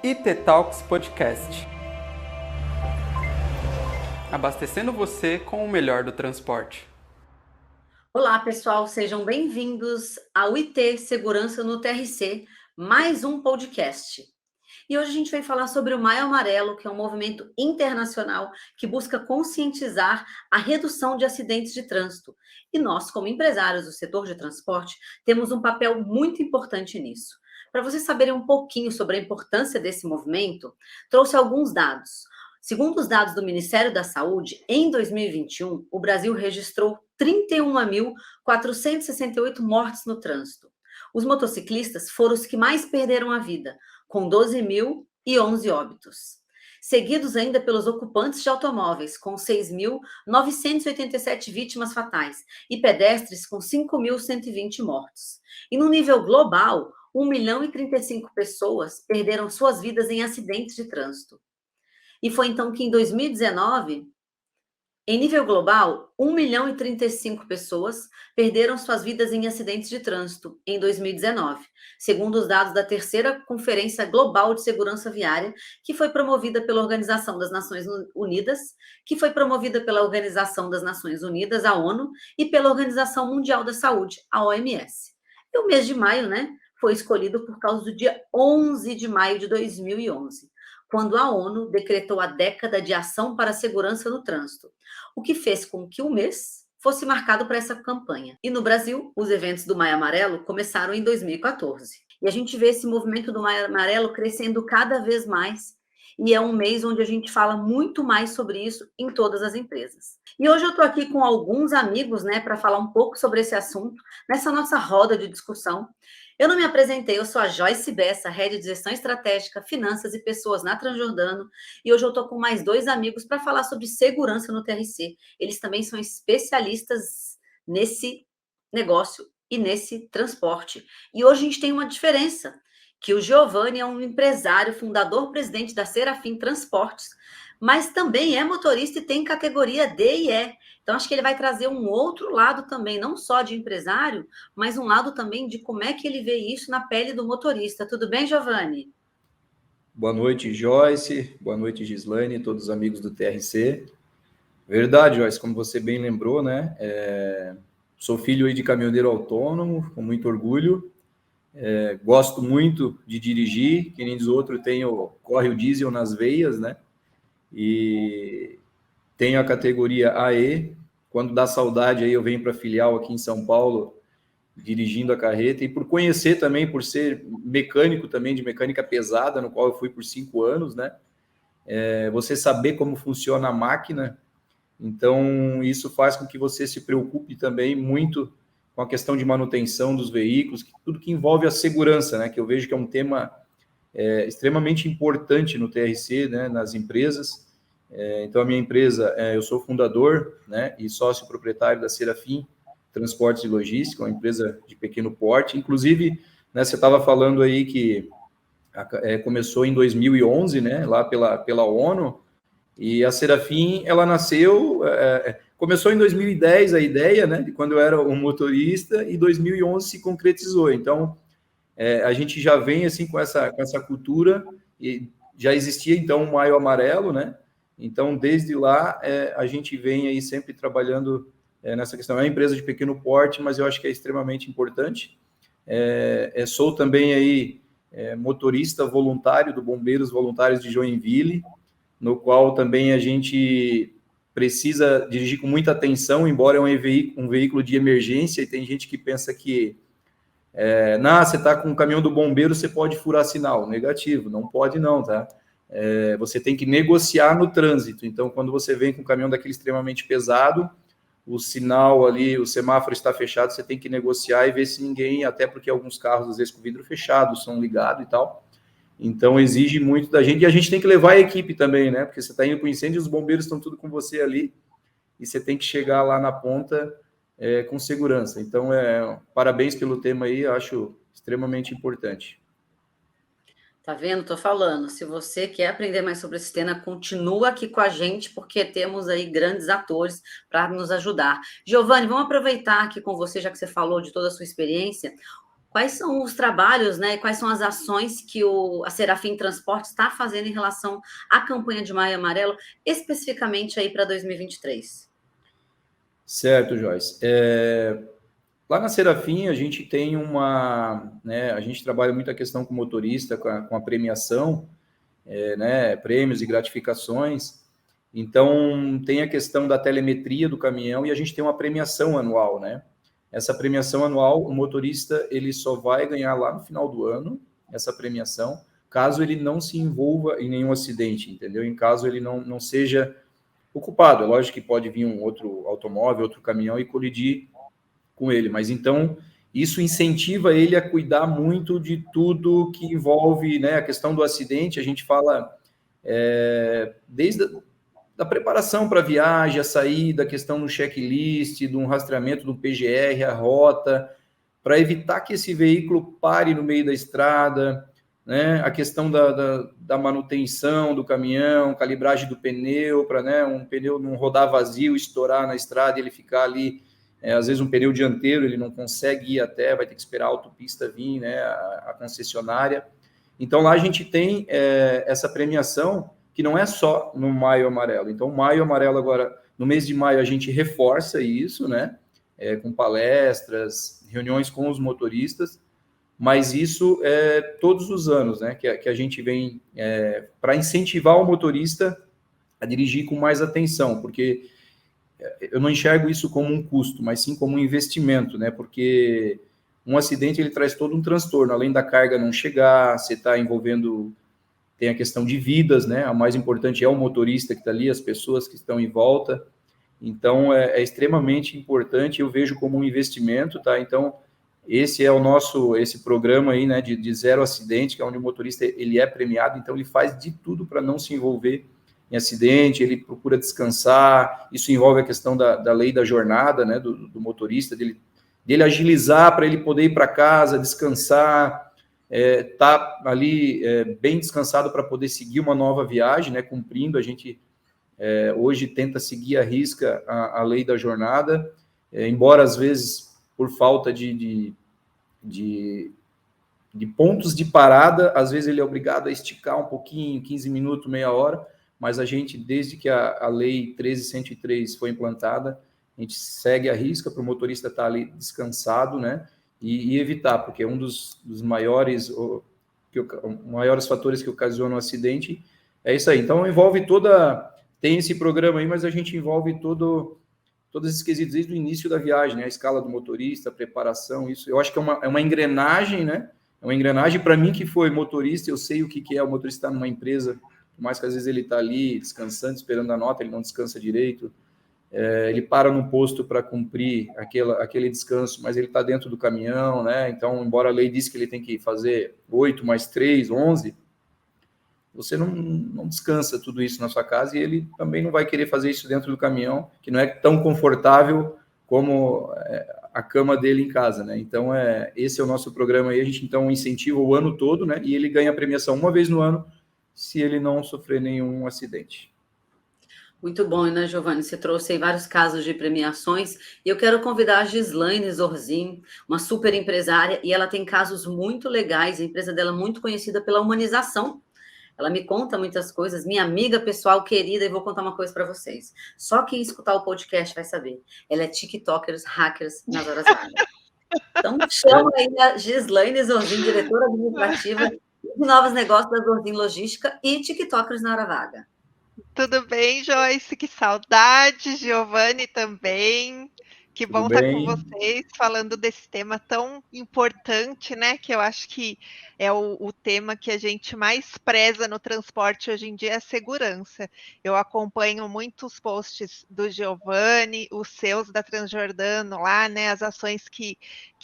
IT Talks Podcast. Abastecendo você com o melhor do transporte. Olá, pessoal, sejam bem-vindos ao IT Segurança no TRC, mais um podcast. E hoje a gente vai falar sobre o Maio Amarelo, que é um movimento internacional que busca conscientizar a redução de acidentes de trânsito. E nós, como empresários do setor de transporte, temos um papel muito importante nisso. Para vocês saberem um pouquinho sobre a importância desse movimento, trouxe alguns dados. Segundo os dados do Ministério da Saúde, em 2021, o Brasil registrou 31.468 mortes no trânsito. Os motociclistas foram os que mais perderam a vida, com 12.011 óbitos. Seguidos ainda pelos ocupantes de automóveis, com 6.987 vítimas fatais, e pedestres, com 5.120 mortos. E no nível global, 1.035 pessoas perderam suas vidas em acidentes de trânsito. E foi então que em 2019, em nível global, 1.035 pessoas perderam suas vidas em acidentes de trânsito em 2019, segundo os dados da terceira Conferência Global de Segurança Viária, que foi promovida pela Organização das Nações Unidas, a ONU, e pela Organização Mundial da Saúde, a OMS. E o mês de maio, foi escolhido por causa do dia 11 de maio de 2011. Quando a ONU decretou a década de ação para a segurança no trânsito, o que fez com que o mês fosse marcado para essa campanha. E no Brasil, os eventos do Maio Amarelo começaram em 2014. E a gente vê esse movimento do Maio Amarelo crescendo cada vez mais, e é um mês onde a gente fala muito mais sobre isso em todas as empresas. E hoje eu estou aqui com alguns amigos, para falar um pouco sobre esse assunto, nessa nossa roda de discussão. Eu não me apresentei, eu sou a Joyce Bessa, Head de Gestão Estratégica, Finanças e Pessoas na Transjordano, e hoje eu estou com mais dois amigos para falar sobre segurança no TRC. Eles também são especialistas nesse negócio e nesse transporte. E hoje a gente tem uma diferença, que o Giovanni é um empresário, fundador, presidente da Serafim Transportes, mas também é motorista e tem categoria D e E. Então, acho que ele vai trazer um outro lado também, não só de empresário, mas um lado também de como é que ele vê isso na pele do motorista. Tudo bem, Giovanni? Boa noite, Joyce. Boa noite, Gislaine e todos os amigos do TRC. Verdade, Joyce, como você bem lembrou, sou filho aí de caminhoneiro autônomo, com muito orgulho. Gosto muito de dirigir, que nem diz outro, corre o diesel nas veias, E tenho a categoria AE. Quando dá saudade, aí eu venho para a filial aqui em São Paulo, dirigindo a carreta, e por conhecer também, por ser mecânico também, de mecânica pesada, no qual eu fui por 5 anos, você saber como funciona a máquina, então isso faz com que você se preocupe também muito com a questão de manutenção dos veículos, tudo que envolve a segurança, que eu vejo que é um tema extremamente importante no TRC, nas empresas. Então, a minha empresa, eu sou fundador, e sócio proprietário da Serafim Transportes e Logística, uma empresa de pequeno porte. Inclusive, você estava falando aí que começou em 2011, lá pela ONU, e a Serafim, ela nasceu, começou em 2010 a ideia, de quando eu era um motorista, e 2011 se concretizou. Então, a gente já vem assim com essa cultura, e já existia então o Maio Amarelo, Então, desde lá, a gente vem aí sempre trabalhando nessa questão. É uma empresa de pequeno porte, mas eu acho que é extremamente importante. Sou também aí motorista voluntário do Bombeiros Voluntários de Joinville, no qual também a gente precisa dirigir com muita atenção, embora é um veículo de emergência, e tem gente que pensa que você está com o caminhão do bombeiro, você pode furar sinal. Negativo, não pode não, tá? Você tem que negociar no trânsito. Então, quando você vem com um caminhão daquele extremamente pesado, o sinal ali, o semáforo está fechado, você tem que negociar e ver se ninguém, até porque alguns carros, às vezes, com o vidro fechado, som ligado e tal. Então, exige muito da gente, e a gente tem que levar a equipe também, Porque você está indo para o incêndio, os bombeiros estão tudo com você ali, e você tem que chegar lá na ponta com segurança. Então, parabéns pelo tema aí, eu acho extremamente importante. Tá vendo? Tô falando. Se você quer aprender mais sobre esse tema, continua aqui com a gente, porque temos aí grandes atores para nos ajudar. Giovanni, vamos aproveitar aqui com você, já que você falou de toda a sua experiência. Quais são os trabalhos, né? Quais são as ações que a Serafim Transportes está fazendo em relação à campanha de Maio Amarelo, especificamente aí para 2023? Certo, Joyce. Lá na Serafim, a gente tem né, a gente trabalha muito a questão com o motorista, com a premiação, né, prêmios e gratificações. Então, tem a questão da telemetria do caminhão e a gente tem uma premiação anual, né? Essa premiação anual, o motorista, ele só vai ganhar lá no final do ano, essa premiação, caso ele não se envolva em nenhum acidente, entendeu? Em caso ele não seja o culpado. É lógico que pode vir um outro automóvel, outro caminhão e colidir com ele, mas então isso incentiva ele a cuidar muito de tudo que envolve, né, a questão do acidente. A gente fala desde da preparação para a viagem, a saída, a questão do checklist, de um rastreamento do PGR, a rota, para evitar que esse veículo pare no meio da estrada, né? A questão da manutenção do caminhão, calibragem do pneu, para, né, um pneu não rodar vazio, estourar na estrada e ele ficar ali, às vezes um pneu dianteiro, ele não consegue ir até, vai ter que esperar a autopista vir, né, a concessionária. Então, lá a gente tem essa premiação, que não é só no Maio Amarelo. Então, Maio Amarelo agora, no mês de maio, a gente reforça isso, né? Com palestras, reuniões com os motoristas, mas isso é todos os anos, né? Que a gente vem para incentivar o motorista a dirigir com mais atenção, porque eu não enxergo isso como um custo, mas sim como um investimento, né? Porque um acidente ele traz todo um transtorno, além da carga não chegar, você está envolvendo. Tem a questão de vidas, né? A mais importante é o motorista que está ali, as pessoas que estão em volta. Então, é extremamente importante, eu vejo como um investimento, tá? Então, esse é esse programa aí, né, de zero acidente, que é onde o motorista ele é premiado, então ele faz de tudo para não se envolver em acidente, ele procura descansar, isso envolve a questão da lei da jornada, né, do motorista, dele agilizar para ele poder ir para casa, descansar, tá ali bem descansado para poder seguir uma nova viagem, né, cumprindo. A gente hoje tenta seguir à risca a lei da jornada, embora às vezes por falta de pontos de parada, às vezes ele é obrigado a esticar um pouquinho, 15 minutos, meia hora, mas a gente, desde que a lei 13.103 foi implantada, a gente segue a risca para o motorista estar ali descansado, né? E evitar, porque um dos maiores fatores que ocasionam um acidente é isso aí. Então, envolve tem esse programa aí, mas a gente envolve todos esses quesitos desde o início da viagem, né? A escala do motorista, a preparação, isso. Eu acho que é uma engrenagem, né? É uma engrenagem. Para mim, que foi motorista, eu sei o que é o motorista estar numa empresa, por mais que às vezes ele está ali descansando, esperando a nota, ele não descansa direito. Ele para no posto para cumprir aquele descanso, mas ele está dentro do caminhão, né? Então, embora a lei diz que ele tem que fazer 8 mais 3, 11, você não descansa tudo isso na sua casa e ele também não vai querer fazer isso dentro do caminhão, que não é tão confortável como a cama dele em casa, né? Então, esse é o nosso programa aí. A gente, então, incentiva o ano todo, né? E ele ganha a premiação uma vez no ano, se ele não sofrer nenhum acidente. Muito bom, né, Giovanni? Você trouxe aí vários casos de premiações e eu quero convidar a Gislaine Zorzin, uma super empresária, e ela tem casos muito legais, a empresa dela é muito conhecida pela humanização. Ela me conta muitas coisas, minha amiga pessoal querida, e vou contar uma coisa para vocês. Só quem escutar o podcast vai saber. Ela é TikTokers, hackers nas horas vagas. Então, chama aí a Gislaine Zorzin, diretora administrativa de novos negócios da Zorzin Logística e TikTokers na hora vaga. Tudo bem, Joyce? Que saudade, Giovanni também. Que bom estar com vocês falando desse tema tão importante, né? Que eu acho que é o tema que a gente mais preza no transporte hoje em dia, é a segurança. Eu acompanho muitos posts do Giovanni, os seus da Transjordano lá, né? As ações que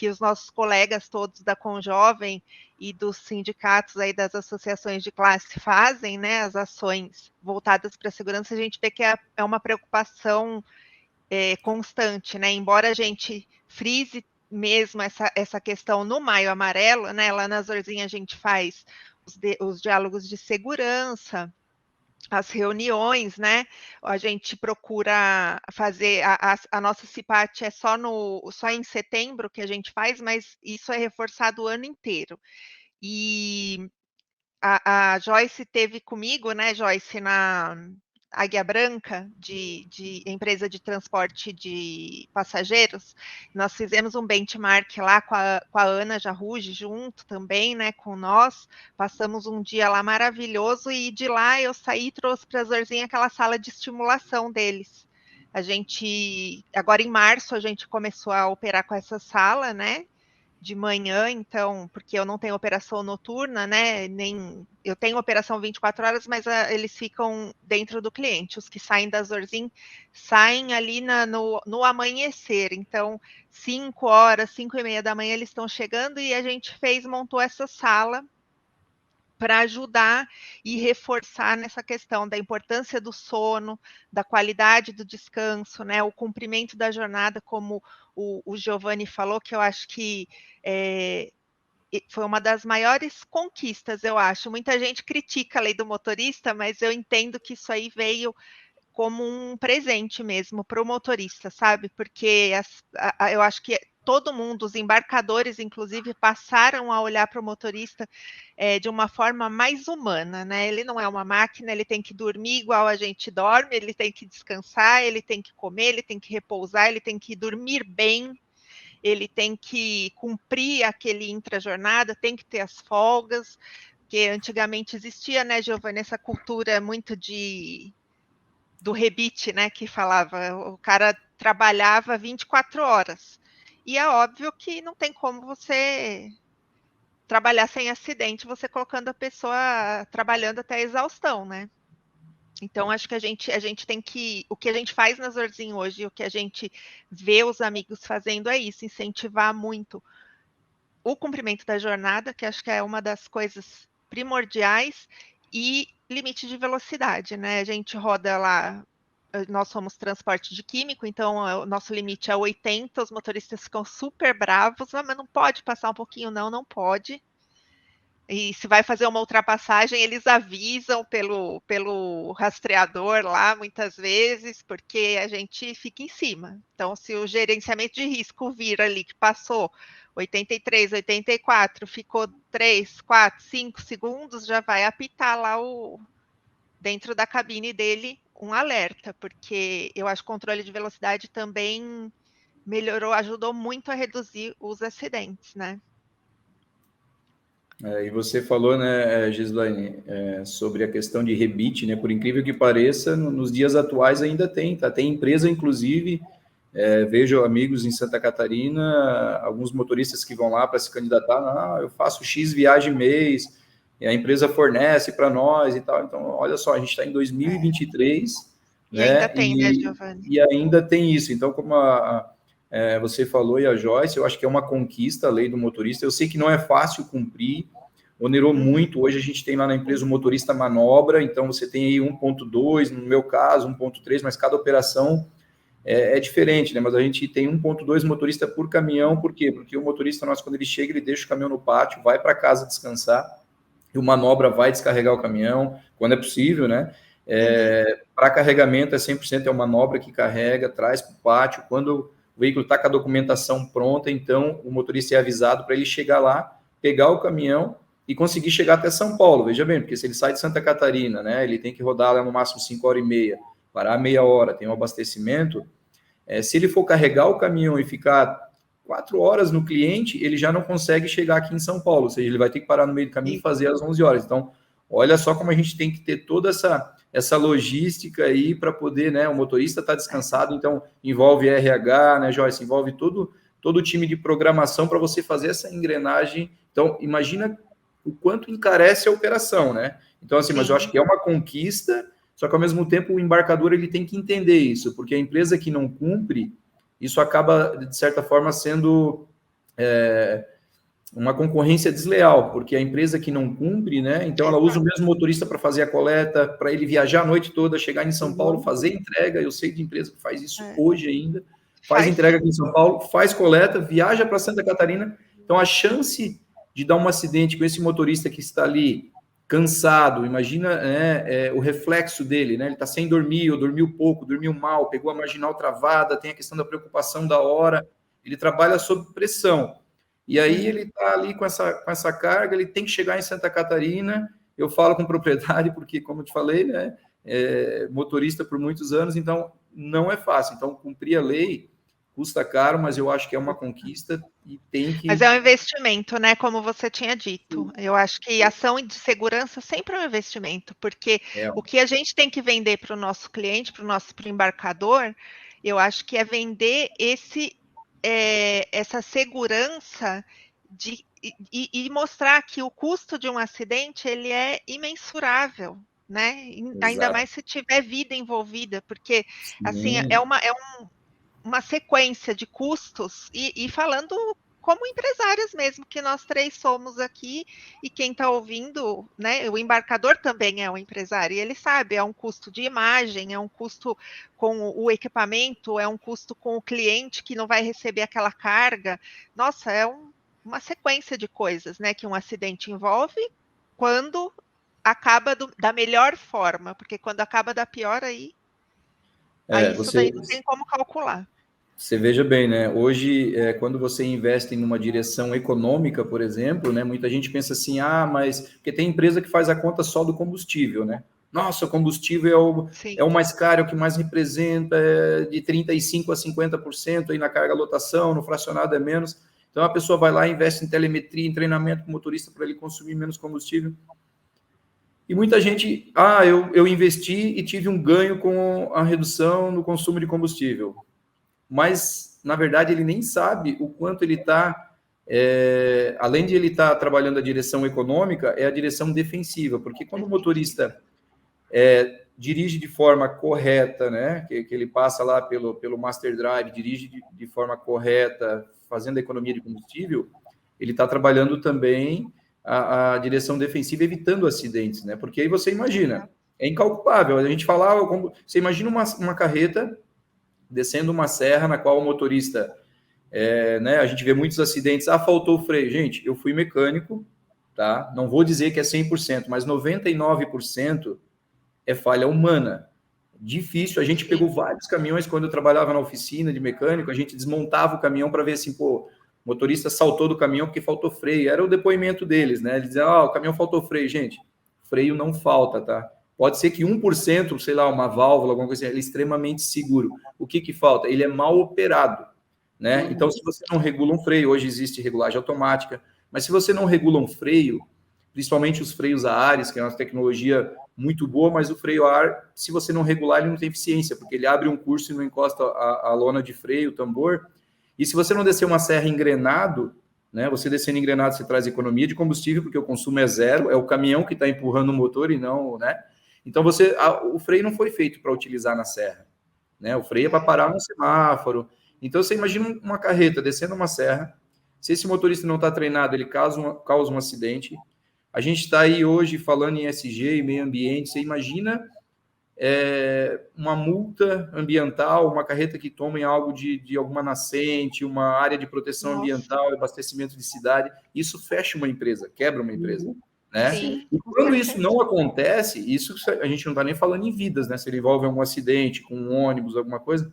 os nossos colegas todos da Conjovem e dos sindicatos aí das associações de classe fazem, né? As ações voltadas para a segurança, a gente vê que é uma preocupação constante, né? Embora a gente frise mesmo essa questão no Maio Amarelo, né? Lá na Zorzin a gente faz os diálogos de segurança, as reuniões, né? A gente procura fazer a nossa CIPAT é só em setembro que a gente faz, mas isso é reforçado o ano inteiro. E a Joyce teve comigo, né, Joyce, na Águia Branca, de empresa de transporte de passageiros. Nós fizemos um benchmark lá com a Ana Jarruge junto também, né, com nós. Passamos um dia lá maravilhoso e de lá eu saí e trouxe para a Zorzinha aquela sala de estimulação deles. A gente, agora em março, a gente começou a operar com essa sala, né? De manhã, então, porque eu não tenho operação noturna, né? Nem eu tenho operação 24 horas, mas eles ficam dentro do cliente. Os que saem da Zorzin saem ali no amanhecer. Então, 5 horas, 5:30 da manhã, eles estão chegando e a gente montou essa sala para ajudar e reforçar nessa questão da importância do sono, da qualidade do descanso, né? O cumprimento da jornada, como o Giovanni falou, que eu acho que foi uma das maiores conquistas, eu acho. Muita gente critica a lei do motorista, mas eu entendo que isso aí veio como um presente mesmo para o motorista, sabe? Porque eu acho que todo mundo, os embarcadores, inclusive, passaram a olhar para o motorista de uma forma mais humana, né? Ele não é uma máquina, ele tem que dormir igual a gente dorme, ele tem que descansar, ele tem que comer, ele tem que repousar, ele tem que dormir bem, ele tem que cumprir aquele intra-jornada, tem que ter as folgas, porque antigamente existia, né, Giovanni, essa cultura muito do rebite, né, que falava, o cara trabalhava 24 horas. E é óbvio que não tem como você trabalhar sem acidente, você colocando a pessoa trabalhando até a exaustão, né? Então, acho que a gente tem que... O que a gente faz na Zorzin hoje, o que a gente vê os amigos fazendo é isso, incentivar muito o cumprimento da jornada, que acho que é uma das coisas primordiais, e limite de velocidade, né? A gente roda lá, nós somos transporte de químico, então o nosso limite é 80, os motoristas ficam super bravos, mas não pode passar um pouquinho, não pode. E se vai fazer uma ultrapassagem, eles avisam pelo rastreador lá, muitas vezes, porque a gente fica em cima. Então, se o gerenciamento de risco vir ali que passou 83, 84, ficou 3, 4, 5 segundos, já vai apitar lá dentro da cabine dele um alerta, porque eu acho que o controle de velocidade também melhorou, ajudou muito a reduzir os acidentes, né? E você falou, né, Gislaine, sobre a questão de rebite, né? Por incrível que pareça, nos dias atuais ainda tem, tá? Tem empresa, inclusive, vejo amigos em Santa Catarina, alguns motoristas que vão lá para se candidatar, eu faço X viagem mês, e a empresa fornece para nós e tal. Então, olha só, a gente está em 2023, E né? ainda tem, né, Giovanni? E ainda tem isso. Então, como você falou, e a Joyce, eu acho que é uma conquista a lei do motorista. Eu sei que não é fácil cumprir, onerou muito. Hoje a gente tem lá na empresa o motorista manobra, então você tem aí 1.2, no meu caso, 1.3, mas cada operação é diferente, né? Mas a gente tem 1.2 motorista por caminhão, por quê? Porque o motorista nosso, quando ele chega, ele deixa o caminhão no pátio, vai para casa descansar, e o manobra vai descarregar o caminhão, quando é possível, né? Para carregamento é 100%, é uma manobra que carrega, traz para o pátio, quando o veículo está com a documentação pronta, então o motorista é avisado para ele chegar lá, pegar o caminhão e conseguir chegar até São Paulo, veja bem, porque se ele sai de Santa Catarina, né, ele tem que rodar lá no máximo 5 horas e meia, parar meia hora, tem um abastecimento, se ele for carregar o caminhão e ficar 4 horas no cliente, ele já não consegue chegar aqui em São Paulo, ou seja, ele vai ter que parar no meio do caminho e fazer às 11 horas. Então, olha só como a gente tem que ter toda essa logística aí para poder, né, o motorista está descansado, então envolve RH, né, Joyce, envolve todo o time de programação para você fazer essa engrenagem. Então, imagina o quanto encarece a operação, né? Então, assim, mas eu acho que é uma conquista, só que ao mesmo tempo o embarcador ele tem que entender isso, porque a empresa que não cumpre, isso acaba, de certa forma, sendo uma concorrência desleal, porque a empresa que não cumpre, né? Então ela usa o mesmo motorista para fazer a coleta, para ele viajar a noite toda, chegar em São Paulo, fazer entrega. Eu sei de empresa que faz isso hoje ainda, faz entrega aqui em São Paulo, faz coleta, viaja para Santa Catarina. Então a chance de dar um acidente com esse motorista que está ali cansado, imagina o reflexo dele, né? Ele está sem dormir, ou dormiu pouco, dormiu mal, pegou a marginal travada, tem a questão da preocupação da hora, ele trabalha sob pressão. E aí ele está ali com essa carga, ele tem que chegar em Santa Catarina. Eu falo com propriedade, porque, como eu te falei, né, motorista por muitos anos, então não é fácil. Então, cumprir a lei custa caro, mas eu acho que é uma conquista e tem que... Mas é um investimento, né? Como você tinha dito. Eu acho que ação de segurança sempre é um investimento, porque o que a gente tem que vender para o nosso cliente, para o nosso embarcador, eu acho que é vender essa segurança e mostrar que o custo de um acidente ele é imensurável, né? Ainda mais se tiver vida envolvida, porque assim é uma sequência de custos e falando como empresárias mesmo, que nós três somos aqui, e quem está ouvindo, né, o embarcador também é um empresário, e ele sabe, é um custo de imagem, é um custo com o equipamento, é um custo com o cliente que não vai receber aquela carga. Nossa, é uma sequência de coisas, né, que um acidente envolve quando acaba da melhor forma, porque quando acaba da pior, aí isso daí não tem como calcular. Você veja bem, né? Hoje, quando você investe em uma direção econômica, por exemplo, né? Muita gente pensa assim, mas... Porque tem empresa que faz a conta só do combustível, né? Nossa, o combustível é o mais caro, é o que mais representa, de 35% a 50% aí na carga lotação, no fracionado é menos. Então, a pessoa vai lá e investe em telemetria, em treinamento com o motorista para ele consumir menos combustível. E muita gente, eu investi e tive um ganho com a redução no consumo de combustível. Mas, na verdade, ele nem sabe o quanto ele está, além de ele estar trabalhando a direção econômica, é a direção defensiva, porque quando o motorista dirige de forma correta, né, que ele passa lá pelo Master Drive, dirige de forma correta, fazendo a economia de combustível, ele está trabalhando também a direção defensiva, evitando acidentes, né, porque aí você imagina, é incalculável, a gente falava, você imagina uma carreta descendo uma serra na qual o motorista, né, a gente vê muitos acidentes, faltou o freio. Gente, eu fui mecânico, tá? Não vou dizer que é 100%, mas 99% é falha humana. Difícil, a gente pegou vários caminhões quando eu trabalhava na oficina de mecânico, a gente desmontava o caminhão para ver assim, o motorista saltou do caminhão porque faltou freio, era o depoimento deles, né? Eles diziam, o caminhão faltou freio. Gente, freio não falta, tá? Pode ser que 1%, sei lá, uma válvula, alguma coisa assim, ele é extremamente seguro. O que falta? Ele é mal operado, né? Então, se você não regula um freio, hoje existe regulagem automática, mas se você não regula um freio, principalmente os freios a ares, que é uma tecnologia muito boa, mas o freio a ar, se você não regular, ele não tem eficiência, porque ele abre um curso e não encosta a lona de freio, o tambor. E se você não descer uma serra engrenado, né? Você descendo engrenado, você traz economia de combustível, porque o consumo é zero, é o caminhão que está empurrando o motor e não, né? Então, o freio não foi feito para utilizar na serra, né? O freio é para parar no semáforo. Então, você imagina uma carreta descendo uma serra, se esse motorista não está treinado, ele causa um acidente. A gente está aí hoje falando em ESG e meio ambiente, você imagina uma multa ambiental, uma carreta que toma em algo de alguma nascente, uma área de proteção ambiental, abastecimento de cidade, isso fecha uma empresa, quebra uma empresa. Né? Sim, e quando isso não acontece, isso a gente não está nem falando em vidas, né? Se ele envolve algum acidente com um ônibus, alguma coisa.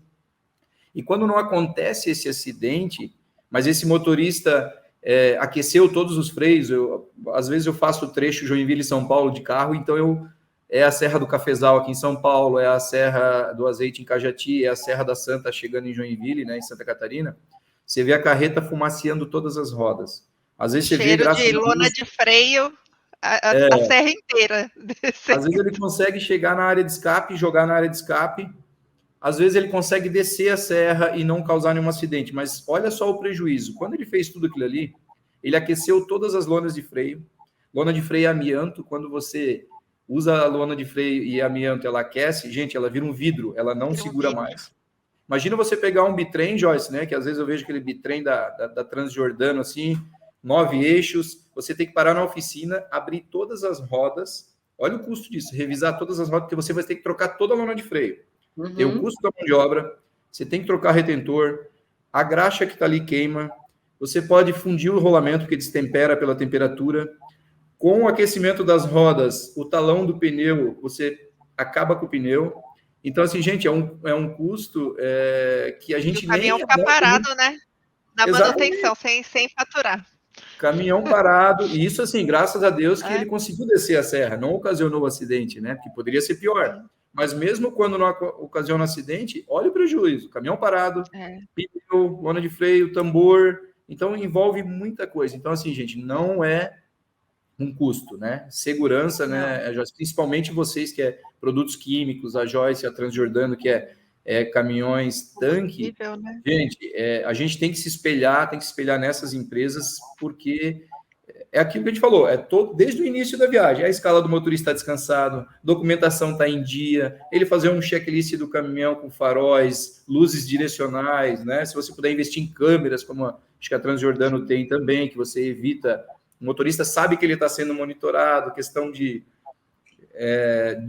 E quando não acontece esse acidente, mas esse motorista aqueceu todos os freios, às vezes eu faço o trecho Joinville e São Paulo de carro, então é a Serra do Cafezal aqui em São Paulo, é a Serra do Azeite em Cajati, é a Serra da Santa chegando em Joinville, né, em Santa Catarina. Você vê a carreta fumaceando todas as rodas. Às vezes você vê, graças de lona de freio, a serra inteira. Às vezes ele consegue chegar na área de escape, jogar na área de escape. Às vezes ele consegue descer a serra e não causar nenhum acidente. Mas olha só o prejuízo. Quando ele fez tudo aquilo ali, ele aqueceu todas as lonas de freio. Lona de freio é amianto. Quando você usa a lona de freio e amianto, ela aquece, gente, ela vira um vidro. Ela não segura mais. Imagina você pegar um bitrem, Joyce, né? Que às vezes eu vejo aquele bitrem da Transjordano, assim, 9 eixos, você tem que parar na oficina, abrir todas as rodas, olha o custo disso, revisar todas as rodas, porque você vai ter que trocar toda a lona de freio. Tem o custo da mão de obra, você tem que trocar retentor, a graxa que está ali queima, você pode fundir o rolamento, porque destempera pela temperatura, Com o aquecimento das rodas, o talão do pneu, você acaba com o pneu. Então, assim, gente, é um custo que a gente o caminhão nem... fica parado, né? Na Exatamente. manutenção, sem faturar. Caminhão parado, e isso, assim, graças a Deus que ele conseguiu descer a serra, não ocasionou o acidente, né? Porque poderia ser pior. Mas mesmo quando não ocasiona acidente, olha o prejuízo. Caminhão parado, pneu, lona de freio, tambor. Então, envolve muita coisa. Então, assim, gente, não é um custo, né? Segurança, né, Joyce? Principalmente vocês que é produtos químicos, a Joyce, a Transjordano, que é caminhões tanque. Né? Gente, a gente tem que se espelhar nessas empresas, porque é aquilo que a gente falou, desde o início da viagem, a escala do motorista está descansado, documentação está em dia, ele fazer um checklist do caminhão com faróis, luzes direcionais, né? Se você puder investir em câmeras, como acho que a Transjordano tem também, que você evita, o motorista sabe que ele está sendo monitorado, questão de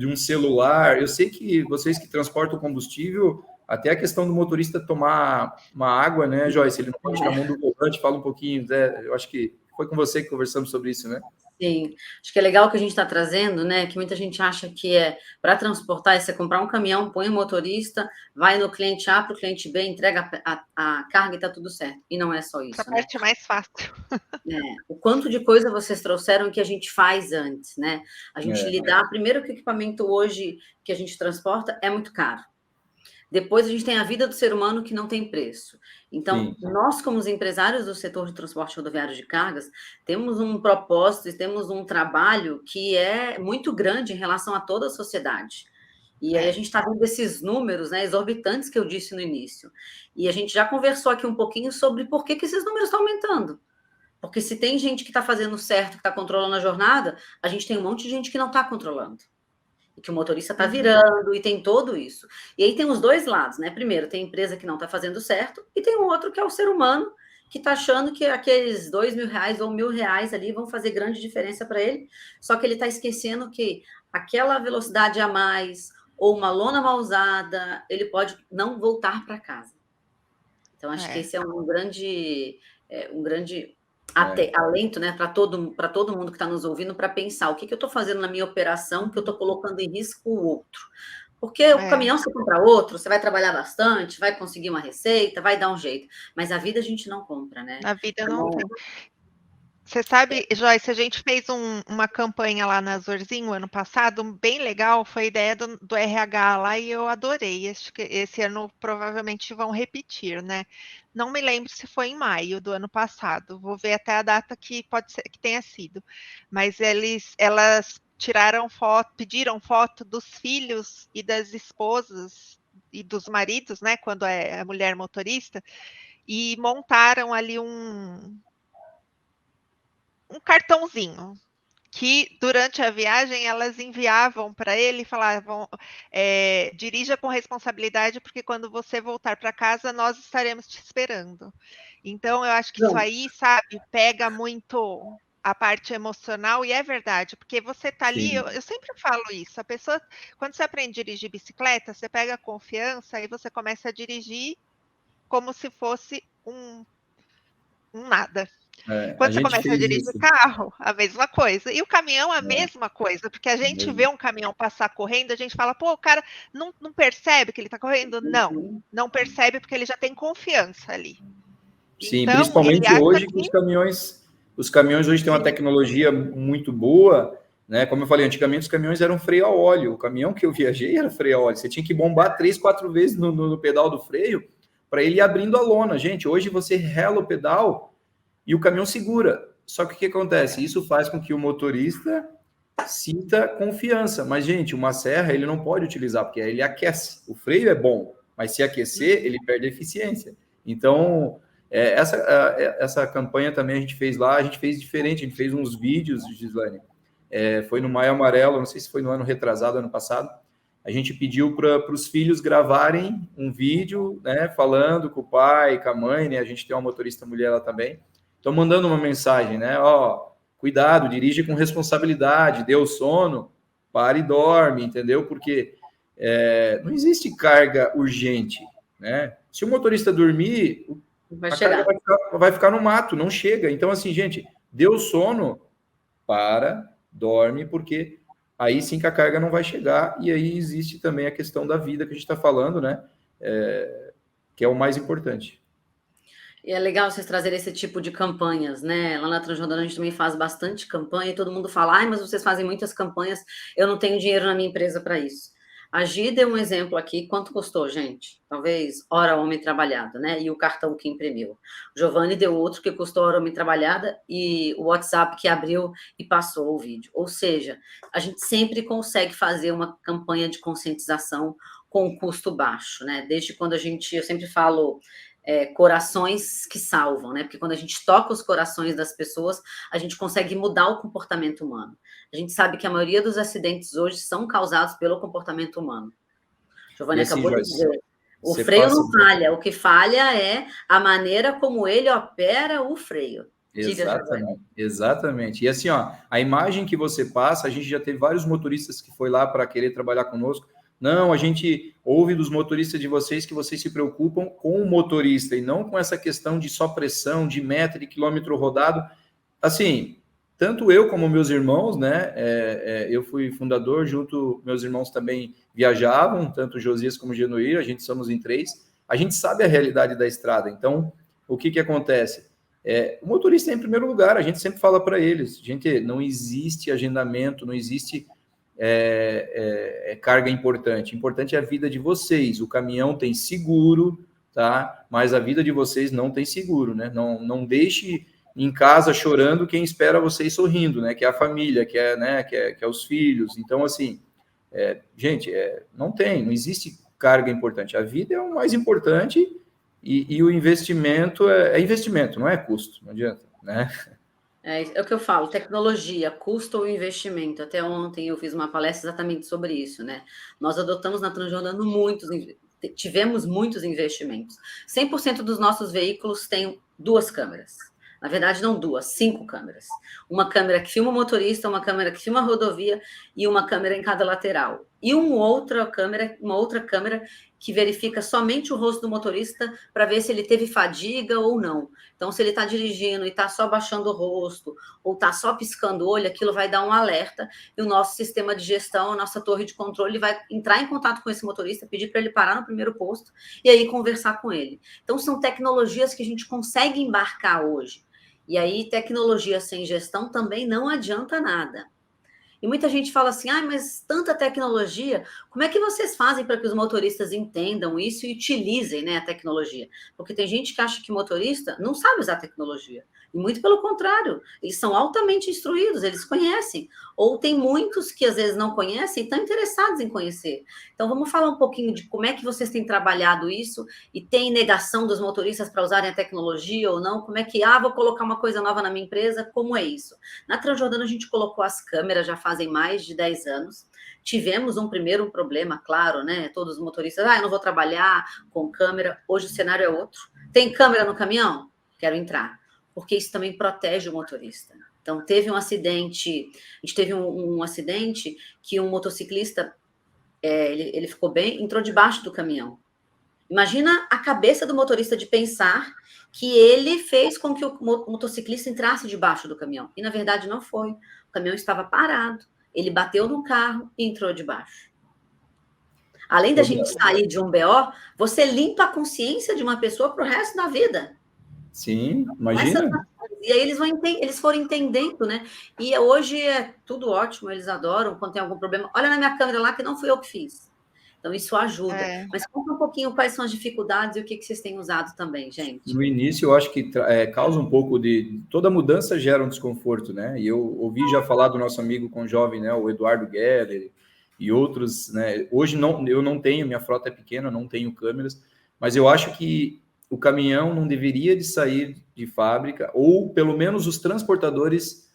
um celular. Eu sei que vocês que transportam combustível, até a questão do motorista tomar uma água, né, Joyce? Ele não pode ir na mão do volante, fala um pouquinho, né? Eu acho que foi com você que conversamos sobre isso, né? Sim, acho que é legal que a gente está trazendo, né? Que muita gente acha que para transportar, você comprar um caminhão, põe um motorista, vai no cliente A para o cliente B, entrega a carga e está tudo certo. E não é só isso. Essa parte é mais fácil. O quanto de coisa vocês trouxeram que a gente faz antes, né? A gente lidar, primeiro que o equipamento hoje que a gente transporta é muito caro. Depois a gente tem a vida do ser humano que não tem preço. Então, nós, como os empresários do setor de transporte rodoviário de cargas, temos um propósito e temos um trabalho que é muito grande em relação a toda a sociedade. E aí a gente está vendo esses números, né, exorbitantes que eu disse no início. E a gente já conversou aqui um pouquinho sobre por que esses números estão aumentando. Porque se tem gente que está fazendo certo, que está controlando a jornada, a gente tem um monte de gente que não está controlando. E que o motorista está virando, e tem tudo isso. E aí tem os dois lados, né? Primeiro, tem empresa que não está fazendo certo, e tem um outro que é o ser humano, que está achando que aqueles R$2.000 ou R$1.000 ali vão fazer grande diferença para ele, só que ele está esquecendo que aquela velocidade a mais, ou uma lona mal usada, ele pode não voltar para casa. Então, acho que esse é um grande alento, né, para todo mundo que está nos ouvindo, para pensar o que eu estou fazendo na minha operação, que eu estou colocando em risco o outro. Porque o caminhão, você compra outro, você vai trabalhar bastante, vai conseguir uma receita, vai dar um jeito. Mas a vida a gente não compra, né? A vida não tem. Você sabe, Joyce, a gente fez uma campanha lá na Zorzinho ano passado, bem legal, foi a ideia do RH lá e eu adorei. Acho que esse ano provavelmente vão repetir, né? Não me lembro se foi em maio do ano passado, vou ver até a data que pode ser que tenha sido. Mas elas tiraram foto, pediram foto dos filhos e das esposas e dos maridos, né? Quando é a mulher motorista, e montaram ali um cartãozinho que durante a viagem elas enviavam para ele e falavam, dirija com responsabilidade, porque quando você voltar para casa, nós estaremos te esperando. Então, eu acho que isso aí, sabe, pega muito a parte emocional, e é verdade, porque você tá ali, eu sempre falo isso, a pessoa, quando você aprende a dirigir bicicleta, você pega confiança e você começa a dirigir como se fosse um nada. Quando você começa a dirigir carro, a mesma coisa. E o caminhão, a mesma coisa, porque a gente vê um caminhão passar correndo, a gente fala, pô, o cara não percebe que ele está correndo? Não percebe porque ele já tem confiança ali. Sim, então, principalmente hoje que os caminhões hoje têm uma tecnologia muito boa, né? Como eu falei, antigamente os caminhões eram freio a óleo. O caminhão que eu viajei era freio a óleo. Você tinha que bombar 3, 4 vezes no pedal do freio para ele ir abrindo a lona. Gente, hoje você rela o pedal e o caminhão segura. Só que o que acontece? Isso faz com que o motorista sinta confiança. Mas, gente, uma serra ele não pode utilizar, porque ele aquece. O freio é bom, mas se aquecer, ele perde a eficiência. Então, essa campanha também a gente fez lá, a gente fez diferente, a gente fez uns vídeos, Gislane. Foi no Maio Amarelo, não sei se foi no ano retrasado, ano passado. A gente pediu para os filhos gravarem um vídeo, né, falando com o pai, com a mãe, né? A gente tem uma motorista mulher lá também. Estão mandando uma mensagem, né? Cuidado, dirige com responsabilidade, deu sono, pare e dorme, entendeu? Porque não existe carga urgente, né? Se o motorista dormir, a carga vai ficar no mato, não chega. Então, assim, gente, deu sono, para, dorme, porque aí sim que a carga não vai chegar, e aí existe também a questão da vida que a gente está falando, né? Que é o mais importante. E é legal vocês trazerem esse tipo de campanhas, né? Lá na Transjordana a gente também faz bastante campanha e todo mundo fala, ai, mas vocês fazem muitas campanhas, eu não tenho dinheiro na minha empresa para isso. A Gi deu um exemplo aqui, quanto custou, gente? Talvez hora homem trabalhado, né? E o cartão que imprimiu. O Giovanni deu outro que custou hora homem trabalhada e o WhatsApp que abriu e passou o vídeo. Ou seja, a gente sempre consegue fazer uma campanha de conscientização com custo baixo, né? Desde quando eu sempre falo corações que salvam, né? Porque quando a gente toca os corações das pessoas, a gente consegue mudar o comportamento humano. A gente sabe que a maioria dos acidentes hoje são causados pelo comportamento humano. Giovanni acabou de dizer, o freio não falha, o que falha é a maneira como ele opera o freio. Exatamente. E assim, ó, a imagem que você passa, a gente já teve vários motoristas que foi lá para querer trabalhar conosco. Não, a gente ouve dos motoristas de vocês que vocês se preocupam com o motorista e não com essa questão de só pressão, de meta, de quilômetro rodado. Assim, tanto eu como meus irmãos, né? Eu fui fundador, meus irmãos também viajavam, tanto Josias como Genoir, a gente somos em 3. A gente sabe a realidade da estrada. Então, o que acontece? O motorista é em primeiro lugar, a gente sempre fala para eles, gente, não existe agendamento, não existe carga importante. Importante é a vida de vocês. O caminhão tem seguro, tá? Mas a vida de vocês não tem seguro, né? Não deixe em casa chorando quem espera vocês sorrindo, né? Que é a família, que é os filhos. Então, assim, gente, não existe carga importante. A vida é o mais importante e o investimento é investimento, não é custo, não adianta, né? É o que eu falo, tecnologia, custo ou investimento. Até ontem eu fiz uma palestra exatamente sobre isso, né? Nós adotamos na Transjordana tivemos muitos investimentos. 100% dos nossos veículos têm 2 câmeras. Na verdade, não 2, 5 câmeras. Uma câmera que filma o motorista, uma câmera que filma a rodovia e uma câmera em cada lateral. E uma outra câmera que verifica somente o rosto do motorista para ver se ele teve fadiga ou não. Então, se ele está dirigindo e está só baixando o rosto ou está só piscando o olho, aquilo vai dar um alerta e o nosso sistema de gestão, a nossa torre de controle vai entrar em contato com esse motorista, pedir para ele parar no primeiro posto e aí conversar com ele. Então, são tecnologias que a gente consegue embarcar hoje. E aí, tecnologia sem gestão também não adianta nada. E muita gente fala assim, mas tanta tecnologia, como é que vocês fazem para que os motoristas entendam isso e utilizem, né, a tecnologia? Porque tem gente que acha que motorista não sabe usar tecnologia. E muito pelo contrário, eles são altamente instruídos, eles conhecem. Ou tem muitos que às vezes não conhecem e estão interessados em conhecer. Então vamos falar um pouquinho de como é que vocês têm trabalhado isso e tem negação dos motoristas para usarem a tecnologia ou não? Como é que, vou colocar uma coisa nova na minha empresa, como é isso? Na Transjordana a gente colocou as câmeras, já fazem mais de 10 anos. Tivemos um primeiro problema, claro, né? Todos os motoristas, eu não vou trabalhar com câmera. Hoje o cenário é outro. Tem câmera no caminhão? Quero entrar. Porque isso também protege o motorista. Então, teve um acidente, a gente teve um acidente que um motociclista, ele ficou bem, entrou debaixo do caminhão. Imagina a cabeça do motorista de pensar que ele fez com que o motociclista entrasse debaixo do caminhão. E, na verdade, não foi. O caminhão estava parado, ele bateu no carro e entrou debaixo. Além da gente sair de um BO, você limpa a consciência de uma pessoa para o resto da vida. Sim, imagina. E aí eles foram entendendo, né? E hoje é tudo ótimo, eles adoram quando tem algum problema. Olha na minha câmera lá que não fui eu que fiz. Então isso ajuda. Mas conta um pouquinho quais são as dificuldades e o que vocês têm usado também, gente. No início eu acho que causa um pouco de... Toda mudança gera um desconforto, né? E eu ouvi já falar do nosso amigo com jovem, né? O Eduardo Geller e outros, né? Hoje eu não tenho, minha frota é pequena, não tenho câmeras, mas eu acho que o caminhão não deveria de sair de fábrica, ou pelo menos os transportadores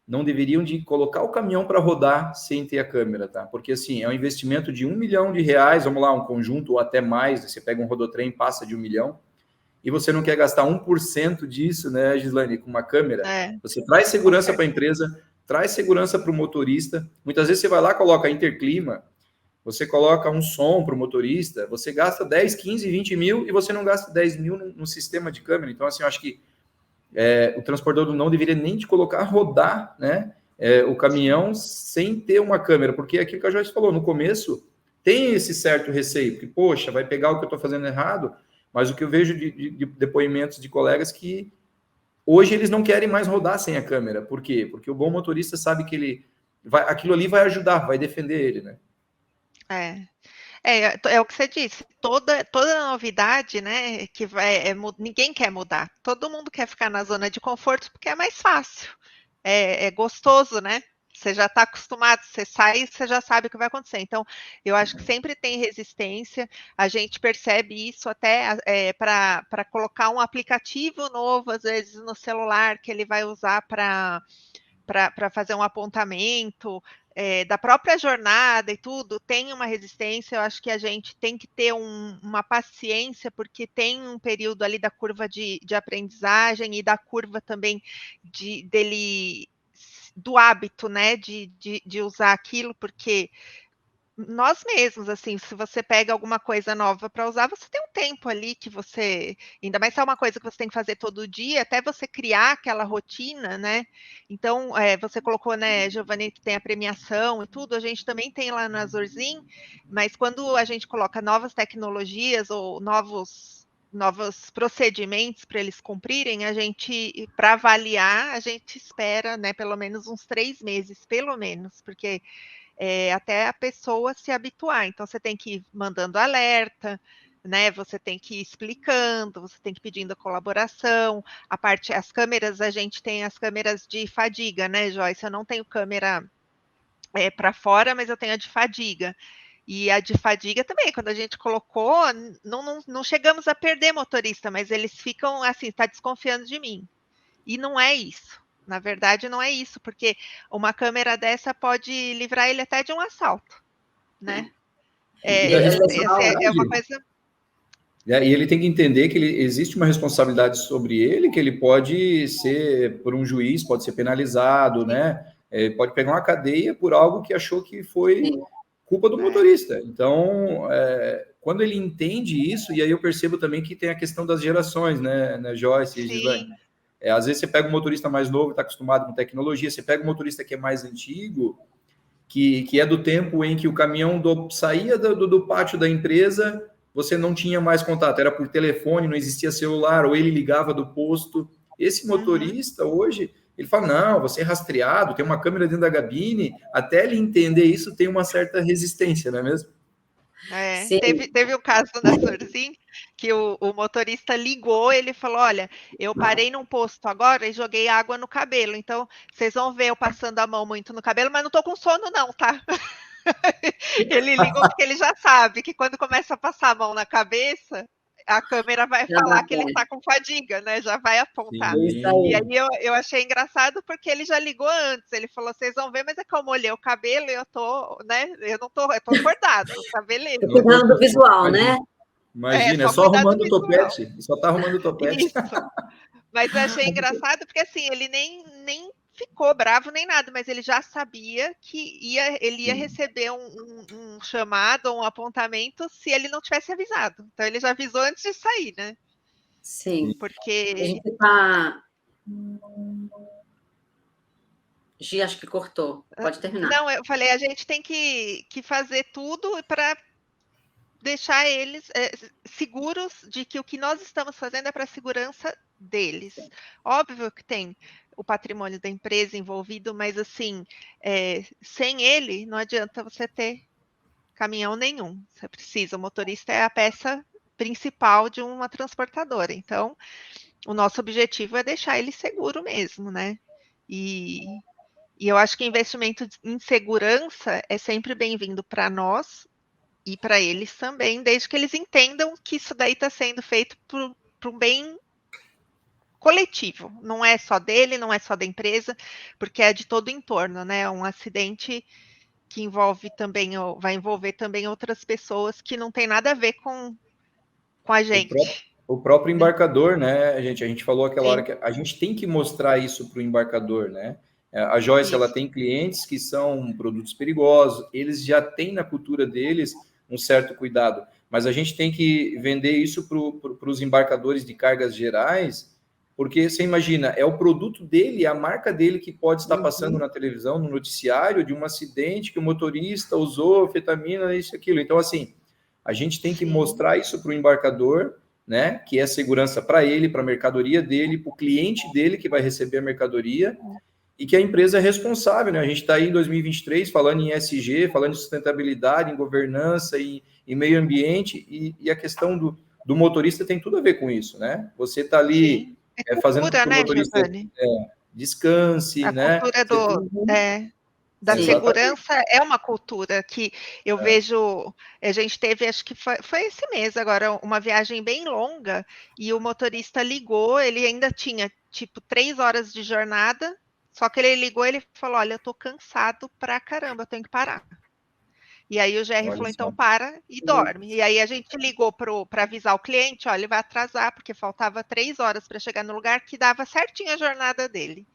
não deveriam de colocar o caminhão para rodar sem ter a câmera, tá? Porque, assim, é um investimento de R$1 milhão, vamos lá, um conjunto ou até mais, você pega um rodotrem, passa de R$1 milhão, e você não quer gastar 1% disso, né, Gislane, com uma câmera. Você traz segurança para a empresa, traz segurança para o motorista, muitas vezes você vai lá, coloca a interclima, você coloca um som para o motorista, você gasta 10, 15, 20 mil e você não gasta 10 mil no sistema de câmera. Então, assim, eu acho que o transportador não deveria nem te colocar a rodar, né? o caminhão sem ter uma câmera, porque é aquilo que a Joyce falou, no começo tem esse certo receio, porque, poxa, vai pegar o que eu estou fazendo errado, mas o que eu vejo de depoimentos de colegas que hoje eles não querem mais rodar sem a câmera. Por quê? Porque o bom motorista sabe que aquilo ali vai ajudar, vai defender ele, né? É o que você disse, toda novidade, né, ninguém quer mudar, todo mundo quer ficar na zona de conforto porque é mais fácil, é gostoso, né? Você já está acostumado, você sai, você já sabe o que vai acontecer. Então, eu acho que sempre tem resistência, a gente percebe isso até para colocar um aplicativo novo, às vezes, no celular, que ele vai usar para fazer um apontamento, da própria jornada e tudo, tem uma resistência. Eu acho que a gente tem que ter uma paciência, porque tem um período ali da curva de aprendizagem e da curva também do hábito, né, de usar aquilo, porque nós mesmos, assim, se você pega alguma coisa nova para usar, você tem um tempo ali que você, ainda mais se é uma coisa que você tem que fazer todo dia, até você criar aquela rotina, né? Então, você colocou, né, Giovanni, que tem a premiação e tudo, a gente também tem lá na Zorzin, mas quando a gente coloca novas tecnologias ou novos procedimentos para eles cumprirem, a gente, para avaliar, a gente espera, né, pelo menos uns 3 meses, pelo menos, porque até a pessoa se habituar. Então, você tem que ir mandando alerta, né? Você tem que ir explicando, você tem que ir pedindo a colaboração. As câmeras, a gente tem as câmeras de fadiga, né, Joyce? Eu não tenho câmera para fora, mas eu tenho a de fadiga. E a de fadiga também, quando a gente colocou, não chegamos a perder motorista, mas eles ficam assim, está desconfiando de mim. E não é isso. Na verdade, não é isso, porque uma câmera dessa pode livrar ele até de um assalto, né? É uma coisa... E ele tem que entender que existe uma responsabilidade sobre ele, que ele pode ser, por um juiz, pode ser penalizado, né? Pode pegar uma cadeia por algo que achou que foi culpa do motorista. Então, quando ele entende isso, e aí eu percebo também que tem a questão das gerações, né Joyce e Gislaine? Às vezes você pega um motorista mais novo, está acostumado com tecnologia, você pega um motorista que é mais antigo, que é do tempo em que o caminhão saía do pátio da empresa, você não tinha mais contato, era por telefone, não existia celular, ou ele ligava do posto. Esse motorista, hoje, ele fala, não, você é rastreado, tem uma câmera dentro da cabine, até ele entender isso tem uma certa resistência, não é mesmo? Teve um caso na Zorzin que o motorista ligou, ele falou, olha, eu parei num posto agora e joguei água no cabelo, então vocês vão ver eu passando a mão muito no cabelo, mas não tô com sono não, tá? Ele ligou porque ele já sabe que quando começa a passar a mão na cabeça, a câmera vai falar que ele está com fadiga, né? Já vai apontar. E aí eu achei engraçado porque ele já ligou antes. Ele falou, vocês vão ver, mas é que eu molhei o cabelo e eu tô, né? Eu tô acordado, tá beleza. Tô cuidando do visual, né? Imagina, só arrumando o topete. Só tá arrumando o topete. Isso. Mas eu achei engraçado porque assim, ele nem ficou bravo nem nada, mas ele já sabia que ele ia receber um chamado, um apontamento, se ele não tivesse avisado. Então ele já avisou antes de sair, né? Sim. Porque... A gente tá... Gi, acho que cortou. Pode terminar. Não, eu falei, a gente tem que fazer tudo para deixar eles seguros de que o que nós estamos fazendo é para a segurança deles. Óbvio que tem o patrimônio da empresa envolvido, mas assim, sem ele, não adianta você ter caminhão nenhum. Você precisa, o motorista é a peça principal de uma transportadora. Então, o nosso objetivo é deixar ele seguro mesmo, né? E eu acho que investimento em segurança é sempre bem-vindo para nós e para eles também, desde que eles entendam que isso daí está sendo feito para um bem coletivo, não é só dele, não é só da empresa, porque é de todo o entorno, né? Um acidente que vai envolver também outras pessoas que não tem nada a ver com a gente. O próprio embarcador, né, a gente falou aquela hora que a gente tem que mostrar isso para o embarcador, né? A Joyce, ela tem clientes que são produtos perigosos, eles já têm na cultura deles um certo cuidado, mas a gente tem que vender isso para os embarcadores de cargas gerais, Porque você imagina, é o produto dele, é a marca dele que pode estar passando na televisão, no noticiário, de um acidente que o motorista usou anfetamina, isso, aquilo. Então, assim, a gente tem que mostrar isso para o embarcador, né? Que é segurança para ele, para a mercadoria dele, para o cliente dele que vai receber a mercadoria, e que a empresa é responsável, né? A gente está aí em 2023 falando em ESG, falando em sustentabilidade, em governança, em meio ambiente, e a questão do motorista tem tudo a ver com isso, né? Você está ali fazendo com que o motorista descanse, a né? Cultura da segurança é uma cultura que eu vejo. A gente teve, acho que foi esse mês agora, uma viagem bem longa, e o motorista ligou, ele ainda tinha tipo 3 horas de jornada, só que ele ligou e ele falou: olha, eu tô cansado pra caramba, eu tenho que parar. E aí o GR falou, então para e dorme. E aí a gente ligou para avisar o cliente, olha, ele vai atrasar, porque faltava 3 horas para chegar no lugar que dava certinho a jornada dele.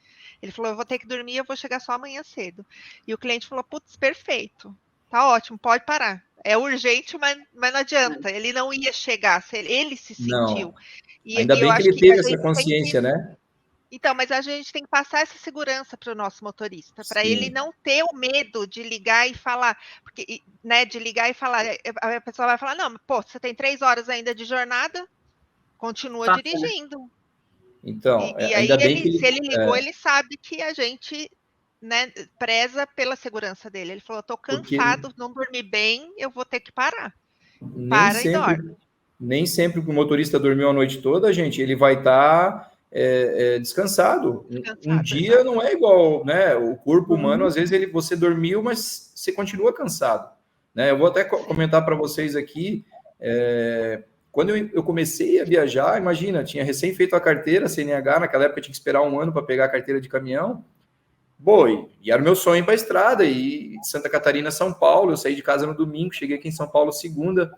Ele falou, eu vou ter que dormir, eu vou chegar só amanhã cedo. E o cliente falou, putz, perfeito, tá ótimo, pode parar. É urgente, mas não adianta. Ele não ia chegar, ele se sentiu. Ainda bem que ele teve essa consciência, né? Então, mas a gente tem que passar essa segurança para o nosso motorista, para ele não ter o medo de ligar e falar, porque, né, de ligar e falar, a pessoa vai falar, não, pô, você tem 3 horas ainda de jornada, continua dirigindo. Então, e aí, se ele ligou, ele sabe que a gente, né, preza pela segurança dele. Ele falou, tô cansado, não dormi bem, eu vou ter que parar. Para e dorme. Nem sempre que o motorista dormiu a noite toda, gente, ele vai estar... descansado. Um dia não é igual, né? O corpo humano, às vezes, você dormiu, mas você continua cansado, né? Eu vou até comentar para vocês aqui, quando eu comecei a viajar, imagina, tinha recém feito a carteira, CNH, naquela época eu tinha que esperar 1 ano para pegar a carteira de caminhão, e era o meu sonho para a estrada, e Santa Catarina, São Paulo, eu saí de casa no domingo, cheguei aqui em São Paulo segunda,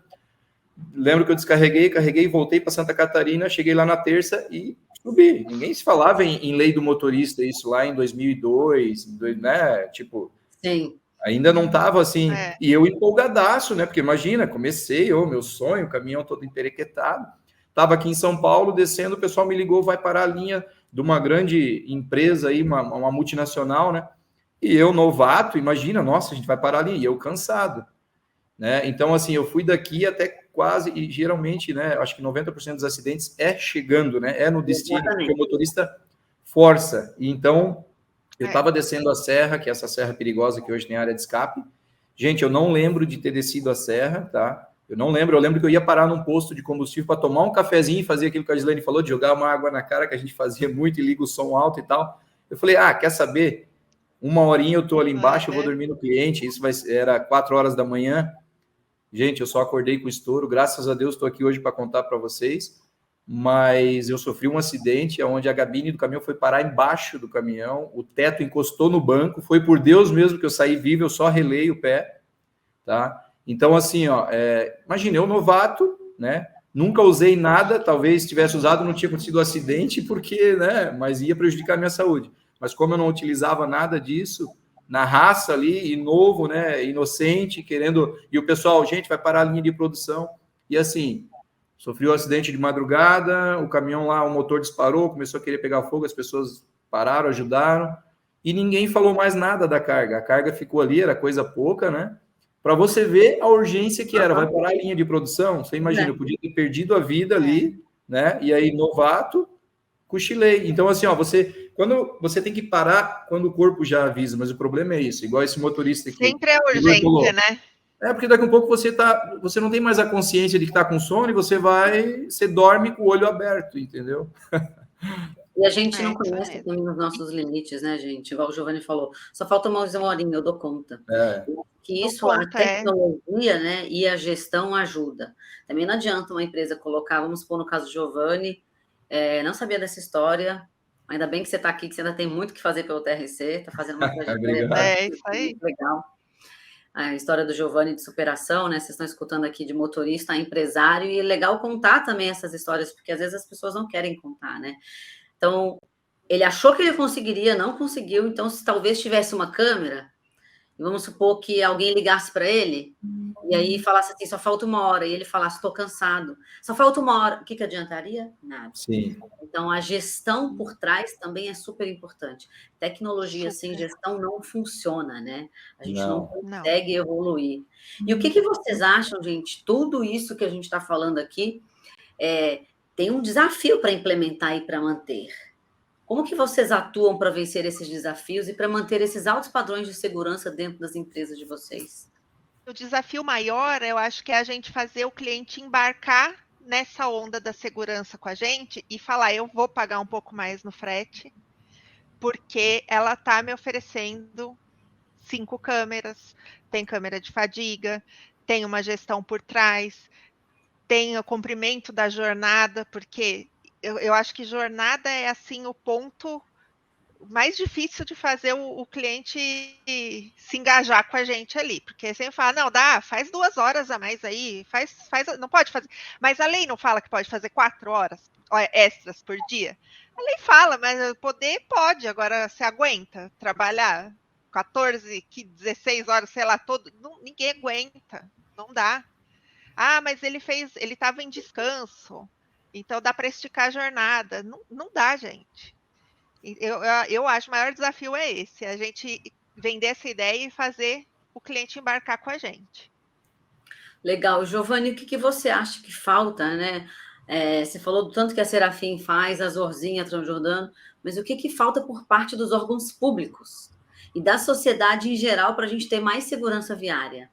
lembro que eu carreguei, voltei para Santa Catarina, cheguei lá na terça e subi. Ninguém se falava em lei do motorista, isso lá em 2002, né? Tipo, ainda não estava assim. E eu empolgadaço, né? Porque imagina, comecei, meu sonho, o caminhão todo emperequetado. Estava aqui em São Paulo, descendo, o pessoal me ligou, vai parar a linha de uma grande empresa aí, uma multinacional, né? E eu, novato, imagina, nossa, a gente vai parar ali. E eu cansado, né? Então, assim, eu fui daqui até quase, e geralmente, né, acho que 90% dos acidentes chegando, né, no destino, porque o motorista força. E então, eu estava descendo a serra, que é essa serra perigosa que hoje tem área de escape. Gente, eu não lembro de ter descido a serra, tá? Eu lembro que eu ia parar num posto de combustível para tomar um cafezinho e fazer aquilo que a Gislaine falou, de jogar uma água na cara, que a gente fazia muito e liga o som alto e tal. Eu falei, quer saber? 1 horinha eu tô ali embaixo, eu vou dormir no cliente, era 4 horas da manhã. Gente, eu só acordei com estouro, graças a Deus estou aqui hoje para contar para vocês, mas eu sofri um acidente onde a cabine do caminhão foi parar embaixo do caminhão, o teto encostou no banco, foi por Deus mesmo que eu saí vivo, eu só relei o pé, tá? Então, assim, imagina, eu novato, né? Nunca usei nada, talvez tivesse usado, não tinha acontecido acidente, porque, né? Mas ia prejudicar a minha saúde. Mas como eu não utilizava nada disso, na raça ali, e novo, né, inocente, querendo... E o pessoal, gente, vai parar a linha de produção. E assim, sofri um acidente de madrugada, o caminhão lá, o motor disparou, começou a querer pegar fogo, as pessoas pararam, ajudaram, e ninguém falou mais nada da carga. A carga ficou ali, era coisa pouca, né? Para você ver a urgência que era, vai parar a linha de produção, você imagina, eu podia ter perdido a vida ali, né? E aí, novato, cochilei. Então, assim, quando você tem que parar quando o corpo já avisa, mas o problema é isso, igual esse motorista aqui. Sempre é urgente, né? Porque daqui a um pouco você não tem mais a consciência de que está com sono e você dorme com o olho aberto, entendeu? E a gente não conhece também os nossos limites, né, gente? Igual o Giovanni falou, só falta mais 1 horinha, eu dou conta. Que isso, a tecnologia, né, e a gestão ajuda. Também não adianta uma empresa colocar, vamos supor, no caso do Giovanni, não sabia dessa história, ainda bem que você está aqui, que você ainda tem muito que fazer pelo TRC, está fazendo uma trajetória isso aí. Legal. A história do Giovanni de superação, né? Vocês estão escutando aqui de motorista a empresário, e é legal contar também essas histórias, porque às vezes as pessoas não querem contar, né? Então, ele achou que ele conseguiria, não conseguiu, então se talvez tivesse uma câmera, E vamos supor que alguém ligasse para ele e aí falasse assim, só falta 1 hora, e ele falasse, estou cansado. Só falta 1 hora. O que adiantaria? Nada. Sim. Então, a gestão por trás também é super importante. Tecnologia sem gestão não funciona, né? A gente não consegue evoluir. E o que vocês acham, gente? Tudo isso que a gente está falando aqui tem um desafio para implementar e para manter. Como que vocês atuam para vencer esses desafios e para manter esses altos padrões de segurança dentro das empresas de vocês? O desafio maior, eu acho que é a gente fazer o cliente embarcar nessa onda da segurança com a gente e falar, eu vou pagar um pouco mais no frete, porque ela está me oferecendo 5 câmeras, tem câmera de fadiga, tem uma gestão por trás, tem o comprimento da jornada, porque eu acho que jornada é assim o ponto mais difícil de fazer o cliente se engajar com a gente ali, porque sempre fala, não, faz 2 horas a mais aí, faz, não pode fazer, mas a lei não fala que pode fazer 4 horas extras por dia? A lei fala, mas poder pode, agora você aguenta trabalhar 14, 16 horas, sei lá, ninguém aguenta, não dá. Mas ele estava em descanso, então dá para esticar a jornada, não dá, gente. Eu acho que o maior desafio é esse, a gente vender essa ideia e fazer o cliente embarcar com a gente. Legal. Giovanni, o que você acha que falta, né? Você falou do tanto que a Serafim faz, a Zorzinha, a Transjordano, mas o que falta por parte dos órgãos públicos e da sociedade em geral para a gente ter mais segurança viária?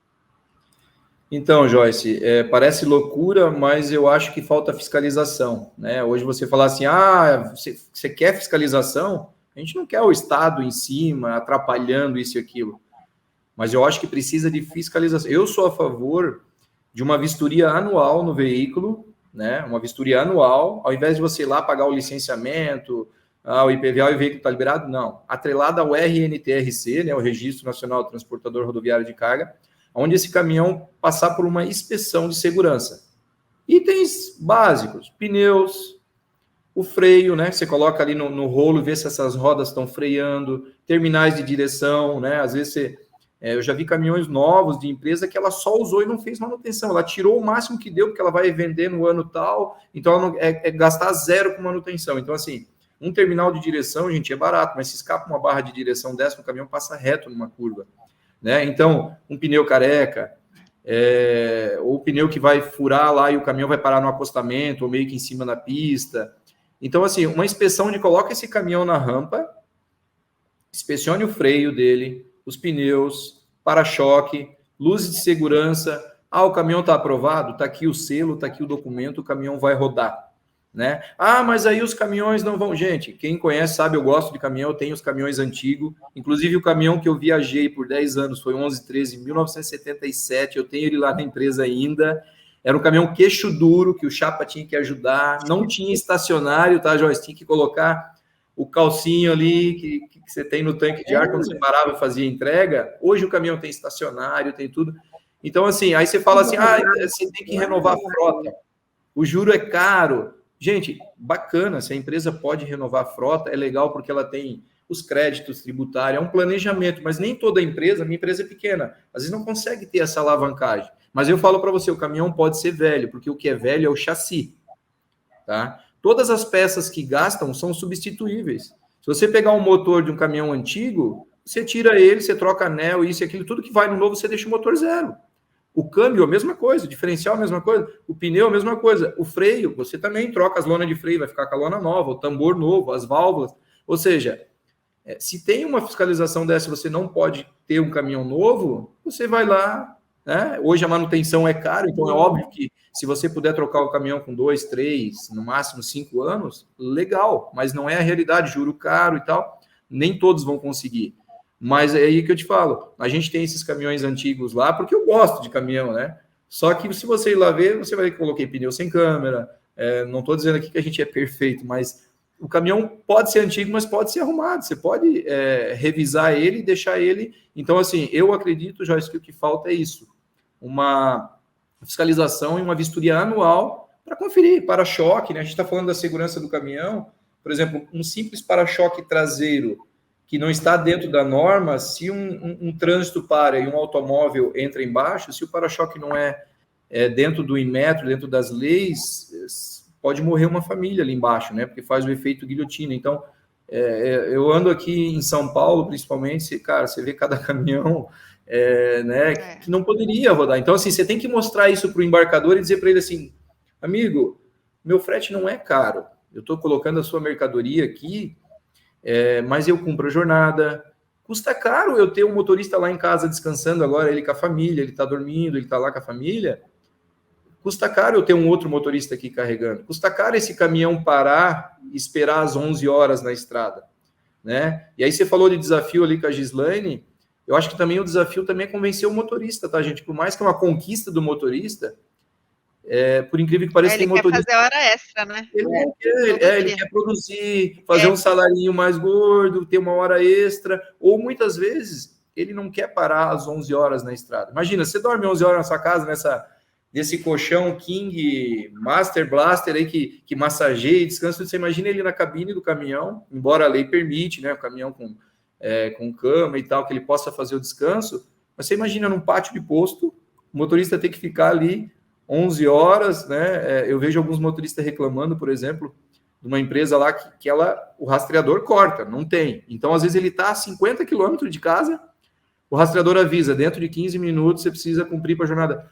Então, Joyce, parece loucura, mas eu acho que falta fiscalização, né? Hoje você falar assim, você quer fiscalização? A gente não quer o Estado em cima, atrapalhando isso e aquilo. Mas eu acho que precisa de fiscalização. Eu sou a favor de uma vistoria anual no veículo, né? Uma vistoria anual, ao invés de você ir lá pagar o licenciamento, o IPVA e o veículo está liberado, não. Atrelada ao RNTRC, né? O Registro Nacional do Transportador Rodoviário de Carga, onde esse caminhão passar por uma inspeção de segurança. Itens básicos, pneus, o freio, né? Você coloca ali no rolo, vê se essas rodas estão freando, terminais de direção, né? Às vezes eu já vi caminhões novos de empresa que ela só usou e não fez manutenção. Ela tirou o máximo que deu, porque ela vai vender no ano tal, então ela não, gastar 0 com manutenção. Então, assim, um terminal de direção, gente, é barato, mas se escapa uma barra de direção dessa, o caminhão passa reto numa curva. Né? Então, um pneu careca, ou o pneu que vai furar lá e o caminhão vai parar no acostamento, ou meio que em cima da pista. Então, assim, uma inspeção de coloca esse caminhão na rampa, inspecione o freio dele, os pneus, para-choque, luzes de segurança. O caminhão está aprovado? Está aqui o selo, está aqui o documento, o caminhão vai rodar. Né? Mas aí os caminhões não vão... Gente, quem conhece sabe, eu gosto de caminhão, eu tenho os caminhões antigos, inclusive o caminhão que eu viajei por 10 anos, foi 1113, em 1977, eu tenho ele lá na empresa ainda, era um caminhão queixo duro, que o chapa tinha que ajudar, não tinha estacionário, tá, Joyce? Tinha que colocar o calcinho ali, que você tem no tanque de ar, quando você parava e fazia entrega. Hoje o caminhão tem estacionário, tem tudo. Então, assim, aí você fala assim, você tem que renovar a frota, o juro é caro. Gente, bacana, se a empresa pode renovar a frota, é legal porque ela tem os créditos tributários, é um planejamento, mas nem toda empresa, minha empresa é pequena, às vezes não consegue ter essa alavancagem. Mas eu falo para você, o caminhão pode ser velho, porque o que é velho é o chassi, tá? Todas as peças que gastam são substituíveis. Se você pegar um motor de um caminhão antigo, você tira ele, você troca anel, isso e aquilo, tudo que vai no novo, você deixa o motor zero. O câmbio, a mesma coisa, o diferencial, a mesma coisa, o pneu, a mesma coisa, o freio, você também troca as lonas de freio, vai ficar com a lona nova, o tambor novo, as válvulas, ou seja, se tem uma fiscalização dessa, você não pode ter um caminhão novo, você vai lá, né? Hoje a manutenção é cara, então é óbvio que se você puder trocar o caminhão com 2, 3, no máximo 5 anos, legal, mas não é a realidade, juro caro e tal, nem todos vão conseguir. Mas é aí que eu te falo, a gente tem esses caminhões antigos lá, porque eu gosto de caminhão, né? Só que se você ir lá ver, você vai colocar pneu sem câmera, não estou dizendo aqui que a gente é perfeito, mas o caminhão pode ser antigo, mas pode ser arrumado, você pode revisar ele e deixar ele. Então, assim, eu acredito, Joyce, que o que falta é isso, uma fiscalização e uma vistoria anual para conferir para-choque, né? A gente está falando da segurança do caminhão, por exemplo, um simples para-choque traseiro, que não está dentro da norma, se um trânsito para e um automóvel entra embaixo, se o para-choque não é dentro do Inmetro, dentro das leis, pode morrer uma família ali embaixo, né? Porque faz o efeito guilhotina. Então, eu ando aqui em São Paulo, principalmente, cara, você vê cada caminhão, né, que não poderia rodar. Então, assim, você tem que mostrar isso para o embarcador e dizer para ele assim, amigo, meu frete não é caro, eu estou colocando a sua mercadoria aqui, mas eu cumpro a jornada. Custa caro eu ter um motorista lá em casa descansando agora, ele com a família, ele está dormindo, ele está lá com a família. Custa caro eu ter um outro motorista aqui carregando. Custa caro esse caminhão parar e esperar às 11 horas na estrada, né? E aí você falou de desafio ali com a Gislaine, eu acho que também o desafio também é convencer o motorista, tá, gente? Por mais que é uma conquista do motorista, por incrível que pareça, tem motorista... Ele quer fazer hora extra, né? Ele quer produzir, fazer um salarinho mais gordo, ter uma hora extra, ou muitas vezes ele não quer parar às 11 horas na estrada. Imagina, você dorme 11 horas na sua casa, nesse colchão King Master Blaster aí que massageia e descansa, você imagina ele na cabine do caminhão, embora a lei permite, né, o caminhão com cama e tal, que ele possa fazer o descanso, mas você imagina num pátio de posto, o motorista ter que ficar ali 11 horas, né? Eu vejo alguns motoristas reclamando, por exemplo, de uma empresa lá que o rastreador corta, não tem. Então, às vezes, ele está a 50 quilômetros de casa, o rastreador avisa, dentro de 15 minutos você precisa cumprir para a jornada.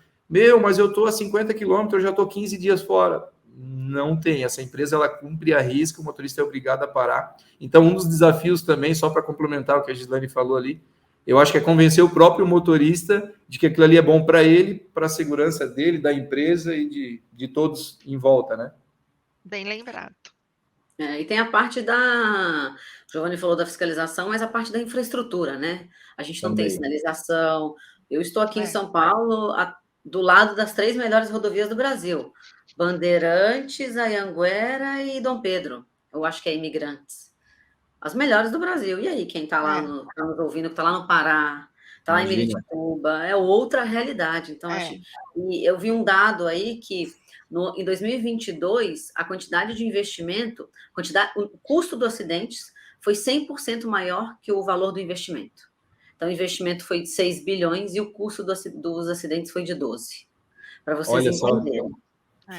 Mas eu estou a 50 quilômetros, eu já estou 15 dias fora. Não tem. Essa empresa, ela cumpre a risco, o motorista é obrigado a parar. Então, um dos desafios também, só para complementar o que a Gislaine falou ali, eu acho que é convencer o próprio motorista de que aquilo ali é bom para ele, para a segurança dele, da empresa e de todos em volta, né? Bem lembrado. E tem a parte da... O Giovanni falou da fiscalização, mas a parte da infraestrutura, né? A gente não tem sinalização. Eu estou aqui em São Paulo, do lado das 3 melhores rodovias do Brasil. Bandeirantes, Anhanguera e Dom Pedro. Eu acho que é Imigrantes. As melhores do Brasil. E aí, quem está lá tá nos ouvindo, que está lá no Pará, está lá em Miritituba, é outra realidade. Então, e eu vi um dado aí que em 2022, a quantidade de investimento, o custo dos acidentes foi 100% maior que o valor do investimento. Então, o investimento foi de 6 bilhões e o custo dos acidentes foi de 12. Para vocês entenderem.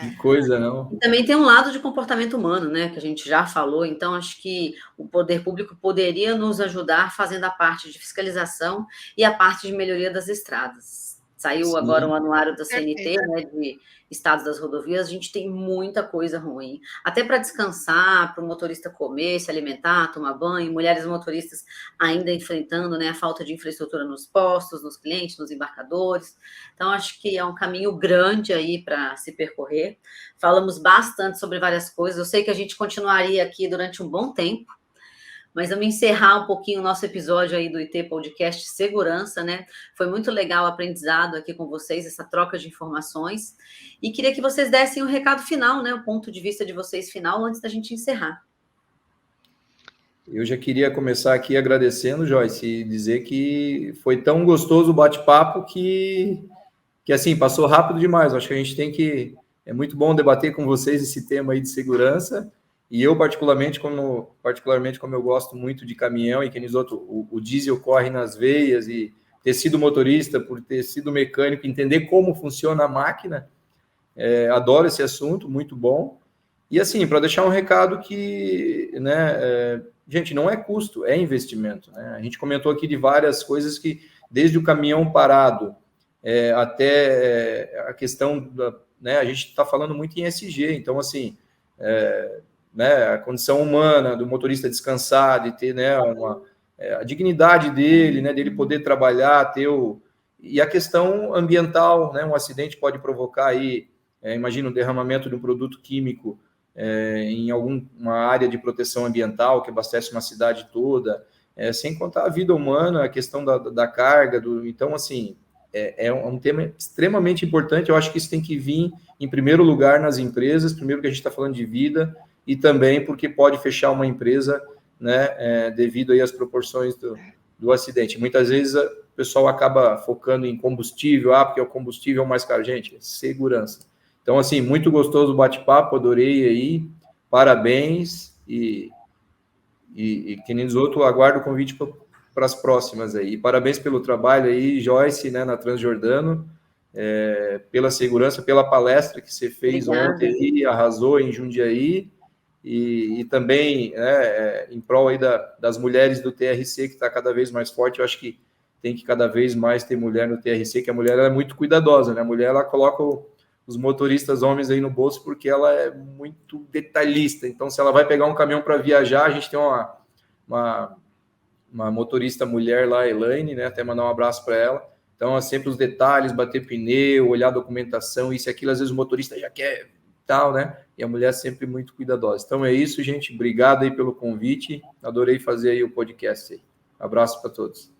Que coisa, não? E também tem um lado de comportamento humano, né, que a gente já falou, então acho que o poder público poderia nos ajudar fazendo a parte de fiscalização e a parte de melhoria das estradas. Saiu agora um anuário da CNT, né, de estados das rodovias, a gente tem muita coisa ruim. Até para descansar, para o motorista comer, se alimentar, tomar banho, mulheres motoristas ainda enfrentando, né, a falta de infraestrutura nos postos, nos clientes, nos embarcadores. Então, acho que é um caminho grande aí para se percorrer. Falamos bastante sobre várias coisas. Eu sei que a gente continuaria aqui durante um bom tempo, mas vamos encerrar um pouquinho o nosso episódio aí do IT Podcast Segurança, né? Foi muito legal o aprendizado aqui com vocês, essa troca de informações. E queria que vocês dessem o recado final, né? O ponto de vista de vocês final, antes da gente encerrar. Eu já queria começar aqui agradecendo, Joyce, e dizer que foi tão gostoso o bate-papo que assim, passou rápido demais. Acho que a gente tem que... É muito bom debater com vocês esse tema aí de segurança. E eu, particularmente, como eu gosto muito de caminhão e que o diesel corre nas veias e ter sido motorista, por ter sido mecânico, entender como funciona a máquina, adoro esse assunto, muito bom. E assim, para deixar um recado que, né, gente, não é custo, é investimento, né? A gente comentou aqui de várias coisas que, desde o caminhão parado até a questão né, a gente está falando muito em ESG, então, assim... né, a condição humana do motorista descansar, de ter, né, a dignidade dele, né, dele poder trabalhar, e a questão ambiental, né, um acidente pode provocar aí, imagina um derramamento de um produto químico em alguma área de proteção ambiental que abastece uma cidade toda, sem contar a vida humana, a questão da carga, então, assim, é um tema extremamente importante. Eu acho que isso tem que vir em primeiro lugar nas empresas, primeiro que a gente está falando de vida, e também porque pode fechar uma empresa, né, devido aí às proporções do acidente. Muitas vezes o pessoal acaba focando em combustível, porque o combustível é o mais caro. Gente, segurança. Então, assim, muito gostoso o bate-papo, adorei aí, parabéns, e E que nem os outros, aguardo o convite para as próximas aí. E parabéns pelo trabalho aí, Joyce, né, na Transjordano, pela segurança, pela palestra que você fez ontem aí, arrasou em Jundiaí, e também em prol aí das mulheres do TRC, que está cada vez mais forte. Eu acho que tem que cada vez mais ter mulher no TRC, que a mulher ela é muito cuidadosa, né? A mulher ela coloca os motoristas homens aí no bolso porque ela é muito detalhista. Então, se ela vai pegar um caminhão para viajar, a gente tem uma motorista mulher lá, Elaine, né? Até mandar um abraço para ela. Então, é sempre os detalhes, bater pneu, olhar a documentação, isso e aquilo. Às vezes o motorista já quer tal, né? E a mulher sempre muito cuidadosa. Então, é isso, gente. Obrigado aí pelo convite. Adorei fazer aí o podcast aí. Abraço para todos.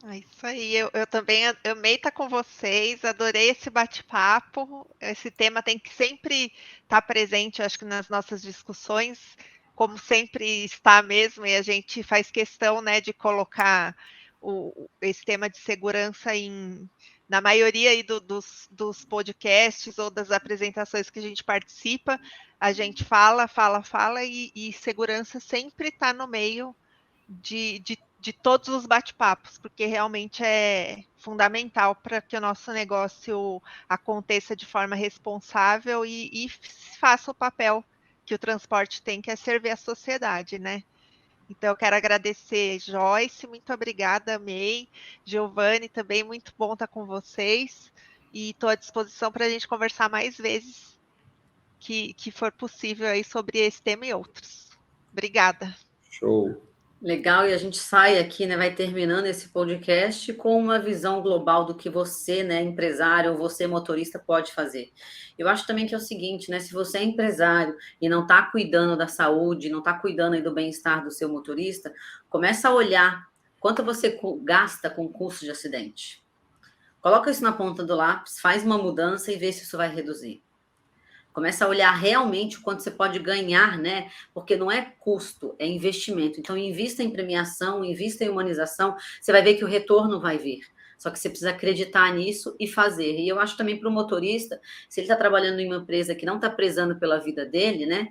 É isso aí, eu também amei estar com vocês, adorei esse bate-papo. Esse tema tem que sempre estar presente, acho que nas nossas discussões, como sempre está mesmo, e a gente faz questão, né, de colocar esse tema de segurança na maioria aí dos podcasts ou das apresentações que a gente participa, a gente fala, e segurança sempre está no meio de todos os bate-papos, porque realmente é fundamental para que o nosso negócio aconteça de forma responsável e faça o papel que o transporte tem, que é servir a sociedade, né? Então, eu quero agradecer, Joyce, muito obrigada, amei. Giovanni, também muito bom estar com vocês. E estou à disposição para a gente conversar mais vezes que for possível aí sobre esse tema e outros. Obrigada. Show. Legal, e a gente sai aqui, né, vai terminando esse podcast com uma visão global do que você, né, empresário, ou você, motorista, pode fazer. Eu acho também que é o seguinte, né, se você é empresário e não está cuidando da saúde, não está cuidando aí do bem-estar do seu motorista, começa a olhar quanto você gasta com o custo de acidente. Coloca isso na ponta do lápis, faz uma mudança e vê se isso vai reduzir. Começa a olhar realmente o quanto você pode ganhar, né? Porque não é custo, é investimento. Então, invista em premiação, invista em humanização, você vai ver que o retorno vai vir. Só que você precisa acreditar nisso e fazer. E eu acho também para o motorista, se ele está trabalhando em uma empresa que não está prezando pela vida dele, né?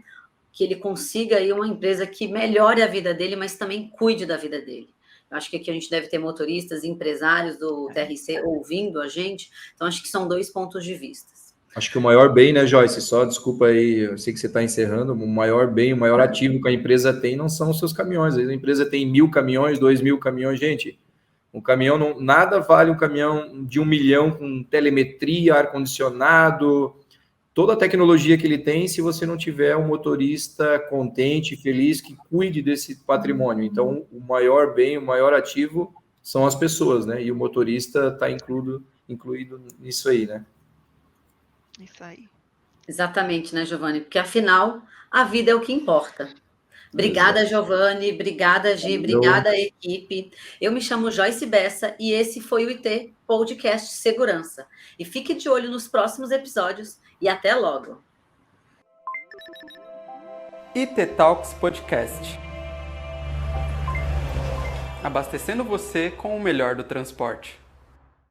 Que ele consiga aí uma empresa que melhore a vida dele, mas também cuide da vida dele. Eu acho que aqui a gente deve ter motoristas, empresários do TRC ouvindo a gente. Então, acho que são 2 pontos de vista. Acho que o maior bem, né, Joyce? Só desculpa aí, eu sei que você está encerrando. O maior bem, o maior ativo que a empresa tem não são os seus caminhões. A empresa tem 1.000 caminhões, 2.000 caminhões. Gente, um caminhão não, nada vale um caminhão de 1 milhão com telemetria, ar-condicionado, toda a tecnologia que ele tem, se você não tiver um motorista contente, feliz, que cuide desse patrimônio. Então, o maior bem, o maior ativo são as pessoas, né? E o motorista está incluído nisso aí, né? Isso aí. Exatamente, né, Giovanni? Porque, afinal, a vida é o que importa. Obrigada, Giovanni. Obrigada, Gi. Obrigada, equipe. Eu me chamo Joyce Bessa e esse foi o IT Podcast Segurança. E fique de olho nos próximos episódios e até logo. IT Talks Podcast. Abastecendo você com o melhor do transporte.